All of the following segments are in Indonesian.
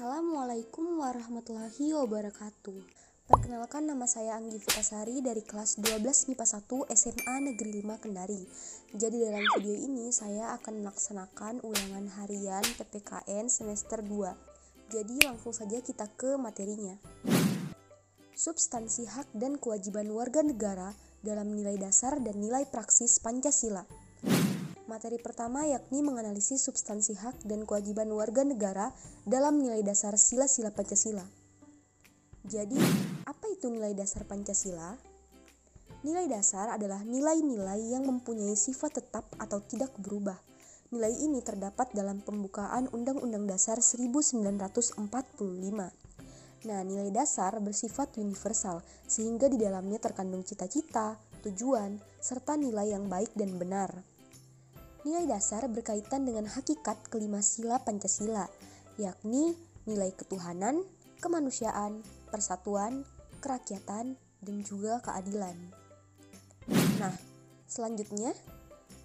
Assalamualaikum warahmatullahi wabarakatuh. Perkenalkan, nama saya Anggi Fitasari dari kelas 12 MIPA 1 SMA Negeri 5 Kendari. Jadi dalam video ini saya akan melaksanakan ulangan harian PPKN semester 2. Jadi langsung saja kita ke materinya. Substansi hak dan kewajiban warga negara dalam nilai dasar dan nilai praksis Pancasila. Materi pertama yakni menganalisis substansi hak dan kewajiban warga negara dalam nilai dasar sila-sila Pancasila. Jadi, apa itu nilai dasar Pancasila? Nilai dasar adalah nilai-nilai yang mempunyai sifat tetap atau tidak berubah. Nilai ini terdapat dalam pembukaan Undang-Undang Dasar 1945. Nah, nilai dasar bersifat universal, sehingga di dalamnya terkandung cita-cita, tujuan, serta nilai yang baik dan benar. Nilai dasar berkaitan dengan hakikat kelima sila Pancasila, yakni nilai ketuhanan, kemanusiaan, persatuan, kerakyatan, dan juga keadilan. Nah, selanjutnya,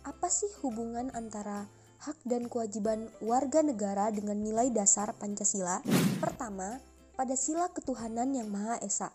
apa sih hubungan antara hak dan kewajiban warga negara dengan nilai dasar Pancasila? Pertama, pada sila ketuhanan yang Maha Esa,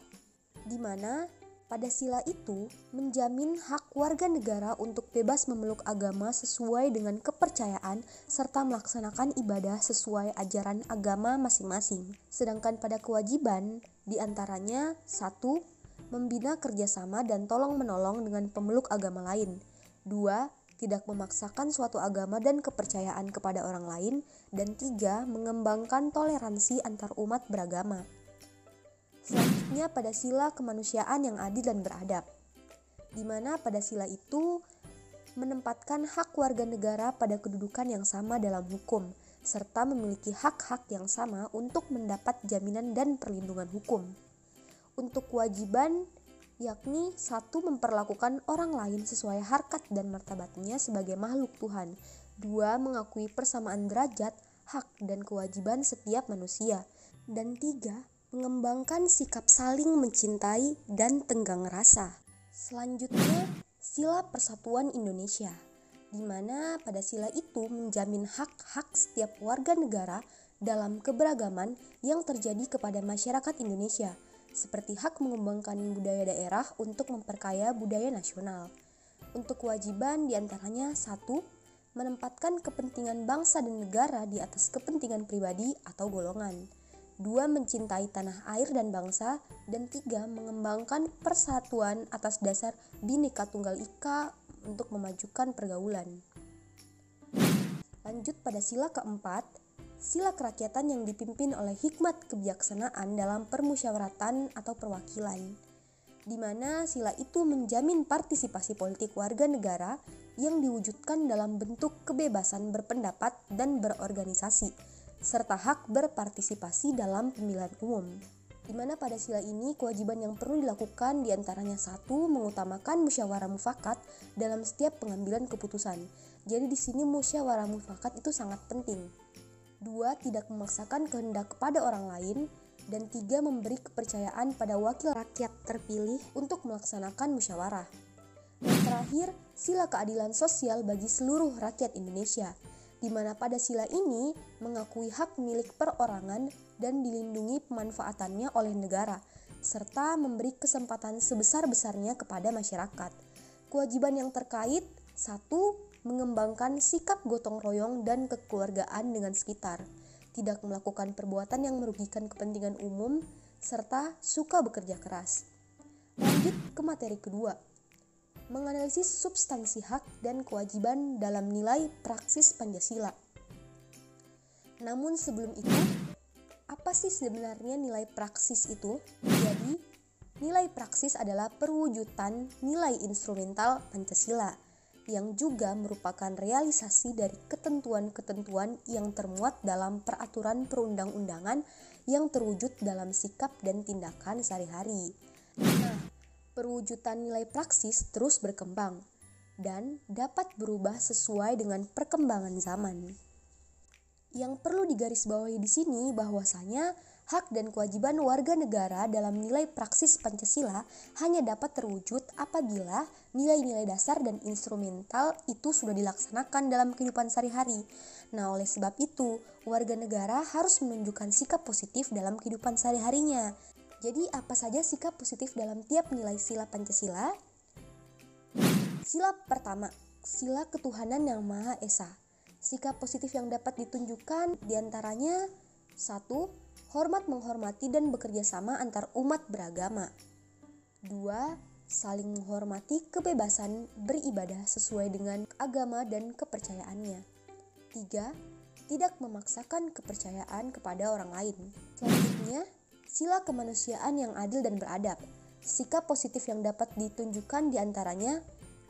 di mana pada sila itu menjamin hak warga negara untuk bebas memeluk agama sesuai dengan kepercayaan serta melaksanakan ibadah sesuai ajaran agama masing-masing. Sedangkan pada kewajiban diantaranya 1. Membina kerjasama dan tolong-menolong dengan pemeluk agama lain. 2. Tidak memaksakan suatu agama dan kepercayaan kepada orang lain. Dan 3. Mengembangkan toleransi antar umat beragama. Selanjutnya pada sila kemanusiaan yang adil dan beradab, di mana pada sila itu menempatkan hak warga negara pada kedudukan yang sama dalam hukum, serta memiliki hak-hak yang sama untuk mendapat jaminan dan perlindungan hukum. Untuk kewajiban, yakni 1. Memperlakukan orang lain sesuai harkat dan martabatnya sebagai makhluk Tuhan. 2. Mengakui persamaan derajat, hak, dan kewajiban setiap manusia. Dan 3. Mengembangkan sikap saling mencintai dan tenggang rasa. Selanjutnya, sila Persatuan Indonesia, di mana pada sila itu menjamin hak-hak setiap warga negara dalam keberagaman yang terjadi kepada masyarakat Indonesia, seperti hak mengembangkan budaya daerah untuk memperkaya budaya nasional. Untuk kewajiban diantaranya 1. Menempatkan kepentingan bangsa dan negara di atas kepentingan pribadi atau golongan. 2. Mencintai tanah air dan bangsa. Dan 3. Mengembangkan persatuan atas dasar Bhinneka Tunggal Ika untuk memajukan pergaulan. Lanjut pada sila keempat, sila kerakyatan yang dipimpin oleh hikmat kebijaksanaan dalam permusyawaratan atau perwakilan, di mana sila itu menjamin partisipasi politik warga negara yang diwujudkan dalam bentuk kebebasan berpendapat dan berorganisasi, serta hak berpartisipasi dalam pemilihan umum. Di mana pada sila ini kewajiban yang perlu dilakukan diantaranya 1. Mengutamakan musyawarah mufakat dalam setiap pengambilan keputusan. Jadi di sini musyawarah mufakat itu sangat penting. 2. Tidak memaksakan kehendak kepada orang lain. Dan 3. Memberi kepercayaan pada wakil rakyat terpilih untuk melaksanakan musyawarah. Dan terakhir, sila keadilan sosial bagi seluruh rakyat Indonesia, di mana pada sila ini mengakui hak milik perorangan dan dilindungi pemanfaatannya oleh negara, serta memberi kesempatan sebesar-besarnya kepada masyarakat. Kewajiban yang terkait 1. Mengembangkan sikap gotong royong dan kekeluargaan dengan sekitar, tidak melakukan perbuatan yang merugikan kepentingan umum, serta suka bekerja keras. Lanjut ke materi kedua, menganalisis substansi hak dan kewajiban dalam nilai praksis Pancasila. Namun sebelum itu, apa sih sebenarnya nilai praksis itu? Jadi, nilai praksis adalah perwujudan nilai instrumental Pancasila, yang juga merupakan realisasi dari ketentuan-ketentuan yang termuat dalam peraturan perundang-undangan yang terwujud dalam sikap dan tindakan sehari-hari. Nah, perwujudan nilai praksis terus berkembang dan dapat berubah sesuai dengan perkembangan zaman. Yang perlu digarisbawahi di sini bahwasanya hak dan kewajiban warga negara dalam nilai praksis Pancasila hanya dapat terwujud apabila nilai-nilai dasar dan instrumental itu sudah dilaksanakan dalam kehidupan sehari-hari. Nah, oleh sebab itu, warga negara harus menunjukkan sikap positif dalam kehidupan sehari-harinya. Jadi, apa saja sikap positif dalam tiap nilai sila Pancasila? Sila pertama, sila ketuhanan yang Maha Esa. Sikap positif yang dapat ditunjukkan diantaranya 1. Hormat menghormati dan bekerja sama antar umat beragama. 2. Saling menghormati kebebasan beribadah sesuai dengan agama dan kepercayaannya. 3. Tidak memaksakan kepercayaan kepada orang lain. Selanjutnya, sila kemanusiaan yang adil dan beradab. Sikap positif yang dapat ditunjukkan diantaranya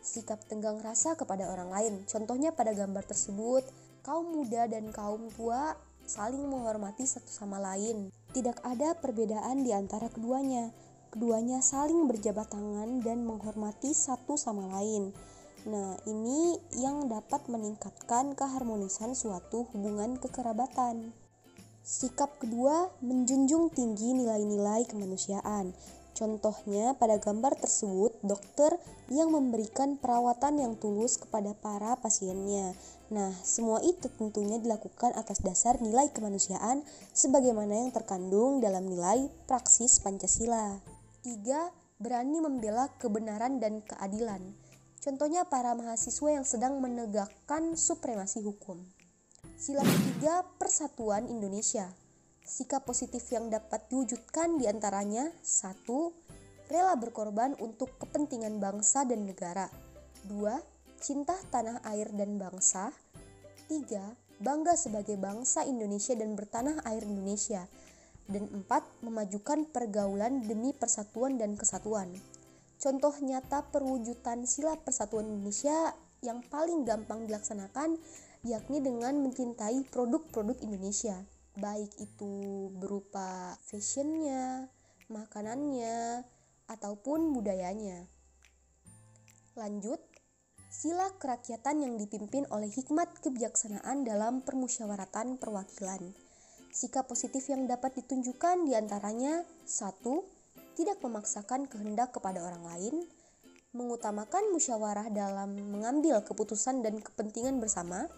sikap tenggang rasa kepada orang lain. Contohnya pada gambar tersebut, kaum muda dan kaum tua saling menghormati satu sama lain. Tidak ada perbedaan di antara keduanya. Keduanya saling berjabat tangan dan menghormati satu sama lain. Nah, ini yang dapat meningkatkan keharmonisan suatu hubungan kekerabatan. Sikap kedua, menjunjung tinggi nilai-nilai kemanusiaan. Contohnya pada gambar tersebut, dokter yang memberikan perawatan yang tulus kepada para pasiennya. Nah, semua itu tentunya dilakukan atas dasar nilai kemanusiaan sebagaimana yang terkandung dalam nilai praksis Pancasila. 3. Berani membela kebenaran dan keadilan. Contohnya para mahasiswa yang sedang menegakkan supremasi hukum. Sila ketiga, persatuan Indonesia. Sikap positif yang dapat diwujudkan diantaranya 1. Rela berkorban untuk kepentingan bangsa dan negara. 2. Cinta tanah air dan bangsa. 3. Bangga sebagai bangsa Indonesia dan bertanah air Indonesia. Dan 4. Memajukan pergaulan demi persatuan dan kesatuan. Contoh nyata perwujudan sila persatuan Indonesia yang paling gampang dilaksanakan yakni dengan mencintai produk-produk Indonesia. Baik itu berupa fashionnya, makanannya, ataupun budayanya. Lanjut, sila kerakyatan yang dipimpin oleh hikmat kebijaksanaan dalam permusyawaratan perwakilan. Sikap positif yang dapat ditunjukkan diantaranya 1. Tidak memaksakan kehendak kepada orang lain, mengutamakan musyawarah dalam mengambil keputusan dan kepentingan bersama.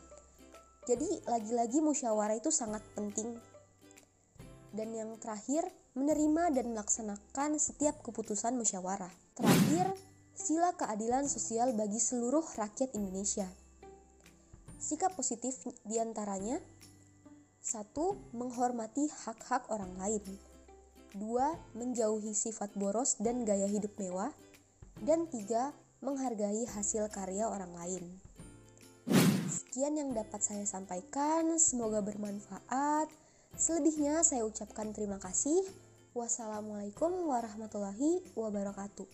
Jadi lagi-lagi musyawarah itu sangat penting. Dan yang terakhir, menerima dan melaksanakan setiap keputusan musyawarah. Terakhir, sila keadilan sosial bagi seluruh rakyat Indonesia. Sikap positif diantaranya 1. Menghormati hak-hak orang lain. 2. Menjauhi sifat boros dan gaya hidup mewah. Dan 3. Menghargai hasil karya orang lain. Sekian yang dapat saya sampaikan, semoga bermanfaat. Selebihnya saya ucapkan terima kasih. Wassalamualaikum warahmatullahi wabarakatuh.